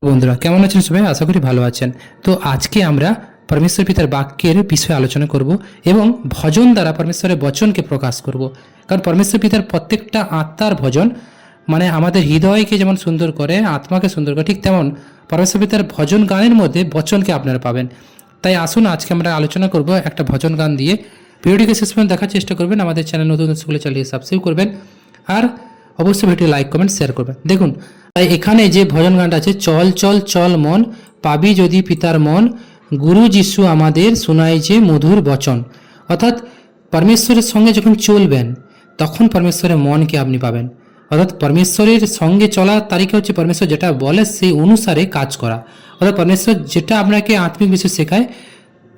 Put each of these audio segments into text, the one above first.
বন্ধুরা কেমন আছেন সবাই? আশা করি ভালো আছেন। তো আজকে আমরা পরমেশ্বর পিতার বাক্যের বিষয়ে আলোচনা করব এবং ভজন দ্বারা পরমেশ্বরের বচনকে প্রকাশ করব। কারণ পরমেশ্বর পিতার প্রত্যেকটা আত্মার ভজন মানে আমাদের হৃদয়কে যেমন সুন্দর করে, আত্মাকে সুন্দর করে, ঠিক তেমন পরমেশ্বর পিতার ভজন গানের মধ্যে বচনকে আপনারা পাবেন। তাই আসুন আজকে আমরা আলোচনা করব একটা ভজন গান দিয়ে। ভিডিওটিকে শেষ পর্যন্ত দেখার চেষ্টা করবেন। আমাদের চ্যানেল নতুন স্কুলে চালিয়ে সাবস্ক্রাইব করবেন আর অবশ্যই ভিডিও লাইক কমেন্ট শেয়ার করবেন। দেখুন, তাই এখানে যে ভজন গানটা আছে, চল চল চল মন পাবি যদি পিতার মন, গুরু যিশু আমাদের শোনায় যে মধুর বচন। অর্থাৎ পরমেশ্বরের সঙ্গে যখন চলবেন তখন পরমেশ্বরের মনকে আপনি পাবেন। অর্থাৎ পরমেশ্বরের সঙ্গে চলার তারিখে হচ্ছে পরমেশ্বর যেটা বলে সেই অনুসারে কাজ করা। অর্থাৎ পরমেশ্বর যেটা আপনাকে আত্মিক বিষয় শেখায়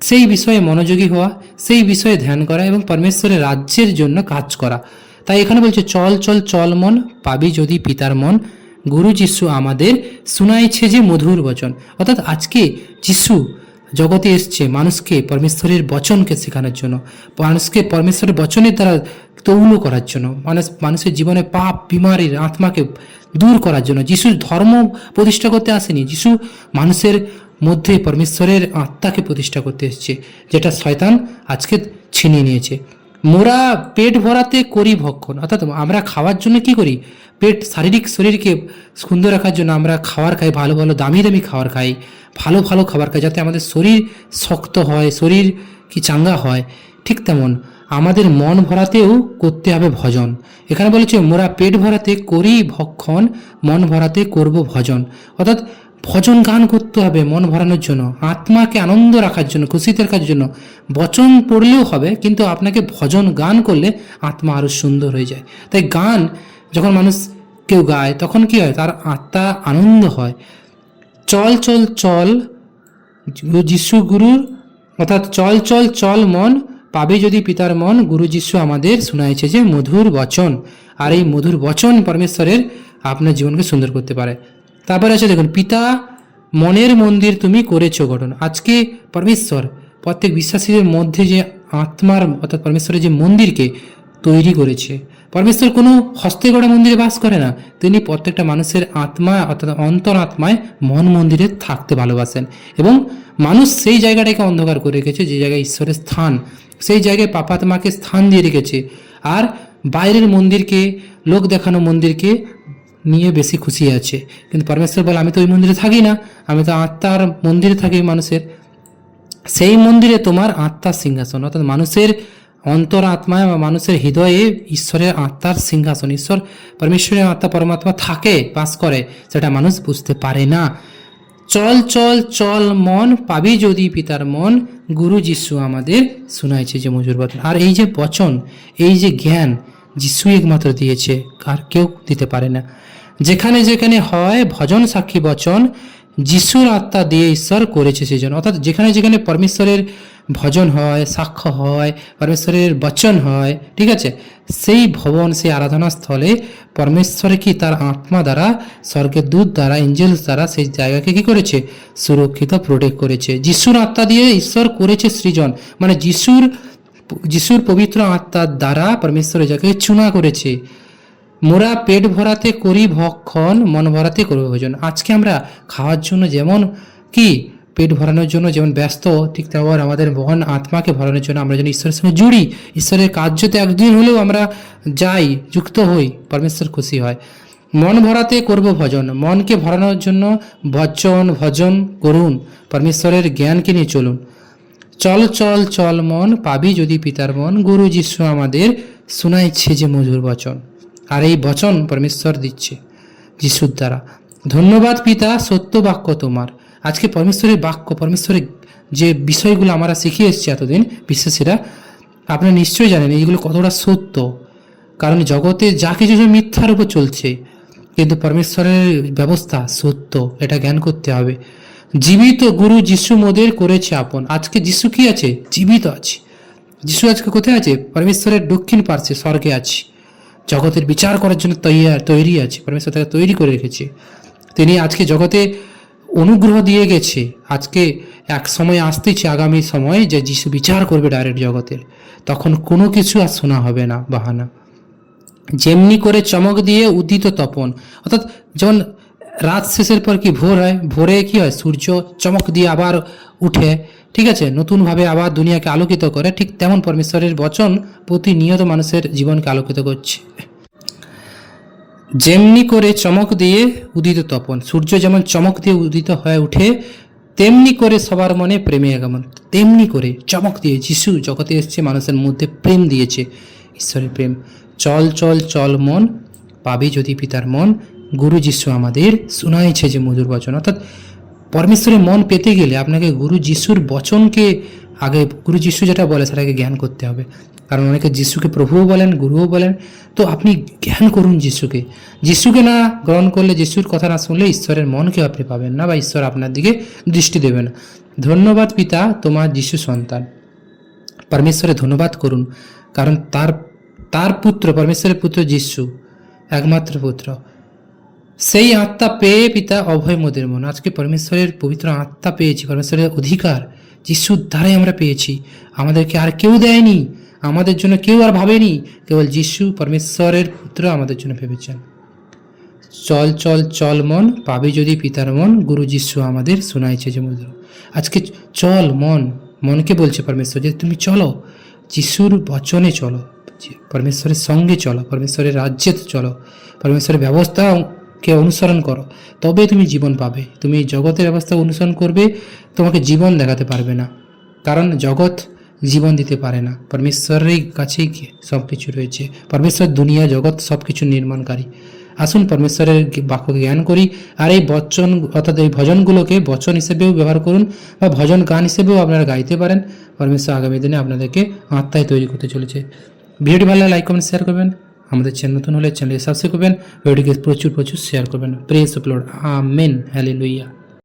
সেই বিষয়ে মনোযোগী হওয়া, সেই বিষয়ে ধ্যান করা এবং পরমেশ্বরের রাজ্যের জন্য কাজ করা। তাই এখানে বলছে চল চল চল মন পাবি যদি পিতার মন, গুরু যিশু আমাদের শুনাইছে যে মধুর বচন। অর্থাৎ আজকে যিশু জগতে এসছে মানুষকে পরমেশ্বরের বচনকে শেখানোর জন্য, মানুষকে পরমেশ্বরের বচনের দ্বারা তৌল করার জন্য, মানুষের জীবনে পাপ বিমারির আত্মাকে দূর করার জন্য। যিশু ধর্ম প্রতিষ্ঠা করতে আসেনি, যিশু মানুষের মধ্যে পরমেশ্বরের আত্মাকে প্রতিষ্ঠা করতে এসেছে, যেটা শয়তান আজকে ছিনিয়ে নিয়েছে। মোরা পেট ভরাতে করি ভক্ষণ। অর্থাৎ আমরা খাওয়ার জন্য কি করি? পেট শারীরিক শরীরকে সুন্দর রাখার জন্য আমরা খাবার খাই, ভালো ভালো দামি দামি খাবার খাই, ভালো ভালো খাবার খাই, যাতে আমাদের শরীর শক্ত হয়, শরীর কি চাঙ্গা হয়। ঠিক তেমন আমাদের মন ভরাতেও করতে হবে ভজন। এখানে বলেছে মোরা পেট ভরাতে করি ভক্ষণ, মন ভরাতে করব ভজন। অর্থাৎ ভজন গান করতে হবে মন ভরানোর জন্য, আত্মাকে আনন্দ রাখার জন্য, খুশিতে রাখার জন্য। বচন পড়লেও হবে, কিন্তু আপনাকে ভজন গান করলে আত্মা আরও সুন্দর হয়ে যায়। তাই গান যখন মানুষ কেউ গায় তখন কি হয়? তার আত্মা আনন্দ হয়। চল চল চল যিশু গুরুর, অর্থাৎ চল চল চল মন পাবে যদি পিতার মন, গুরু যিশু আমাদের শোনাইছে যে মধুর বচন। আর এই মধুর বচন পরমেশ্বরের আপনার জীবনকে সুন্দর করতে পারে। তারপরে আছে দেখুন, পিতা মনের মন্দির তুমি করেছো গঠন। আজকে পরমেশ্বর প্রত্যেক বিশ্বাসীদের মধ্যে যে আত্মার অর্থাৎ পরমেশ্বরের যে মন্দিরকে তৈরি করেছে। পরমেশ্বর কোনো হস্তে গড়া মন্দিরে বাস করে না, তিনি প্রত্যেকটা মানুষের আত্মা অর্থাৎ অন্তর আত্মায় মন মন্দিরে থাকতে ভালোবাসেন। এবং মানুষ সেই জায়গাটাকে অন্ধকার করে রেখেছে, যে জায়গায় ঈশ্বরের স্থান, সেই জায়গায় পাপাত্মাকে স্থান দিয়ে রেখেছে। আর বাইরের মন্দিরকে, লোক দেখানো মন্দিরকে নিয়ে বেশি খুশি আছে। কিন্তু পরমেশ্বর বলে আমি তো ওই মন্দিরে থাকি না, আমি তো আত্মার মন্দিরে থাকি মানুষের। সেই মন্দিরে তোমার আত্মার সিংহাসন, অর্থাৎ মানুষের অন্তর আত্মায় বা মানুষের হৃদয়ে ঈশ্বরের আত্মার সিংহাসন, ঈশ্বর পরমেশ্বরের আত্মা পরমাত্মা থাকে, বাস করে, সেটা মানুষ বুঝতে পারে না। চল চল চল মন পাবি যদি পিতার মন, গুরু যিশু আমাদের শোনাইছে যে মধুর বচন। আর এই যে বচন, এই যে জ্ঞান যিশু একমাত্র দিয়েছে, আর কেউ দিতে পারে না। যেখানে যেখানে হয় ভজন সাক্ষী বচন, যিশুর আত্মা দিয়ে ঈশ্বর করেছে সেই জন্য। অর্থাৎ যেখানে যেখানে পরমেশ্বরের ভজন হয়, সাক্ষ্য হয়, পরমেশ্বরের বচন হয়, ঠিক আছে, সেই ভবন, সেই আরাধনা স্থলে পরমেশ্বর কি তার আত্মা দ্বারা, স্বর্গের দূত দ্বারা, এঞ্জেলস দ্বারা সেই জায়গাকে কি করেছে? সুরক্ষিত, প্রোটেক্ট করেছে। যিশুর আত্মা দিয়ে ঈশ্বর করেছে সৃজন, মানে যিশুর পবিত্র আত্মার দ্বারা পরমেশ্বর এই জায়গাকে চুনা করেছে। মোরা পেট ভরাতে করি ভক্ষণ, মন ভরাতে করবো ভোজন। আজকে আমরা খাওয়ার জন্য যেমন কি পেট ভরানোর জন্য যেমন ব্যস্ত, ঠিক তেমন আমাদের মন আত্মাকে ভরানোর জন্য আমরা যেন ঈশ্বরের সঙ্গে জুড়ি, ঈশ্বরের কার্যতে একদিন হলেও আমরা যাই, যুক্ত হই, পরমেশ্বর খুশি হয়। মন ভরাতে করব ভজন, মনকে ভরানোর জন্য ভজন করুন, পরমেশ্বরের জ্ঞানকে নিয়ে চলুন। চল চল চল মন পাবি যদি পিতার মন, গুরু যিশু আমাদের শোনাইছে যে মধুর বচন। আর এই বচন পরমেশ্বর দিচ্ছে যিশুর দ্বারা। ধন্যবাদ পিতা, সত্য বাক্য তোমার। আজকে পরমেশ্বরের বাক্য, পরমেশ্বরের যে বিষয়গুলো আমরা শিখে এসেছি এতদিন বিশ্বাসীরা, আপনারা নিশ্চয়ই জানেন এইগুলো কতটা সত্য। কারণ জগতে যা কিছু মিথ্যার উপর চলছে, কিন্তু পরমেশ্বরের ব্যবস্থা সত্য, এটা জ্ঞান করতে হবে। জীবিত গুরু যিশু মোদের করেছে আপন। আজকে যিশু কি আছে? জীবিত আছে। যিশু আজকে কোথায় আছে? পরমেশ্বরের দক্ষিণ পার্শ্বে স্বর্গে আছে, জগতের বিচার করার জন্য তৈরি আছে। পরমেশ্বর তাকে তৈরি করে রেখেছে। তিনি আজকে জগতে অনুগ্রহ দিয়ে গেছে। আজকে এক সময় আসতেছে, আগামী সময়, যে যিশু বিচার করবে ডাইরেক্ট জগতের। তখন কোনো কিছু আর শোনা হবে না বাহানা। যেমনি করে চমক দিয়ে উদিত তপন, অর্থাৎ যেমন রাত শেষের পর কি ভোর হয়, ভোরে কি হয়, সূর্য চমক দিয়ে আবার উঠে, ঠিক আছে, নতুনভাবে আবার দুনিয়াকে আলোকিত করে। ঠিক তেমন পরমেশ্বরের বচন প্রতিনিয়ত মানুষের জীবনকে আলোকিত করছে। যেমনি করে চমক দিয়ে উদিত তপন, সূর্য যেমন চমক দিয়ে উদিত হয়ে উঠে, তেমনি করে সবার মনে প্রেমে আগমন। তেমনি করে চমক দিয়ে যিশু জগতে এসেছে, মানুষের মধ্যে প্রেম দিয়েছে, ঈশ্বরের প্রেম। চল চল চল মন, পাবি যদি পিতার মন, গুরু যিশু আমাদের শোনাইছে যে মধুর বচন। অর্থাৎ পরমেশ্বরের মন পেতে গেলে আপনাকে গুরু যিশুর বচনকে আগে, গুরু যিশু যেটা বলে সেটাকে জ্ঞান করতে হবে। কারণ অনেকে যিশুকে প্রভুও বলেন, গুরুও বলেন। তো আপনি জ্ঞান করুন যিশুকে। যিশুকে না গ্রহণ করলে, যিশুর কথা না শুনলে ঈশ্বরের মনকে আপনি পাবেন না, বা ঈশ্বর আপনার দিকে দৃষ্টি দেবে না। ধন্যবাদ পিতা, তোমার যিশু সন্তান। পরমেশ্বরে ধন্যবাদ করুন, কারণ তার পুত্র, পরমেশ্বরের পুত্র যিশু, একমাত্র পুত্র, সেই আত্মা পেয়ে পিতা অভয় মোদের মন। আজকে পরমেশ্বরের পবিত্র আত্মা পেয়েছি, পরমেশ্বরের অধিকার যিশুর দ্বারাই আমরা পেয়েছি। আমাদেরকে আর কেউ দেয়নি, আমাদের জন্য কেউ আর ভাবেনি, কেবল যিশু পরমেশ্বরের পুত্র আমাদের জন্য ভেবেছেন। চল চল চল মন, পাবি যদি পিতার মন, গুরু যিশু আমাদের শোনাইছে যে মধুর। আজকে চল মন, মনকে বলছে পরমেশ্বর যে তুমি চলো, যিশুর বচনে চলো, পরমেশ্বরের সঙ্গে চলো, পরমেশ্বরের রাজ্যে চলো, পরমেশ্বরের ব্যবস্থাকে অনুসরণ করো, তবে তুমি জীবন পাবে। তুমি জগতের ব্যবস্থা অনুসরণ করবে, তোমাকে জীবন দেখাতে পারবে না, কারণ জগৎ জীবন দিতে পারে না। পরমেশ্বরের কাছেই সব কিছু রয়েছে। পরমেশ্বর দুনিয়া জগৎ সব কিছু নির্মাণকারী। আসুন পরমেশ্বরের বাক্যকে জ্ঞান করি, আর এই বচন অর্থাৎ এই ভজনগুলোকে বচন হিসেবেও ব্যবহার করুন, বা ভজন গান হিসেবেও আপনারা গাইতে পারেন। পরমেশ্বর আগামী দিনে আপনাদেরকে আত্মায় তৈরি করতে চলেছে। ভিডিওটি ভালো লাগলে লাইক কমেন্ট শেয়ার করবেন। আমাদের চ্যানেল নতুন হলে চ্যানেলকে সাবস্ক্রাইব করবেন, ভিডিওটিকে প্রচুর শেয়ার করবেন। Praise the Lord, amen, হ্যালেলুয়া।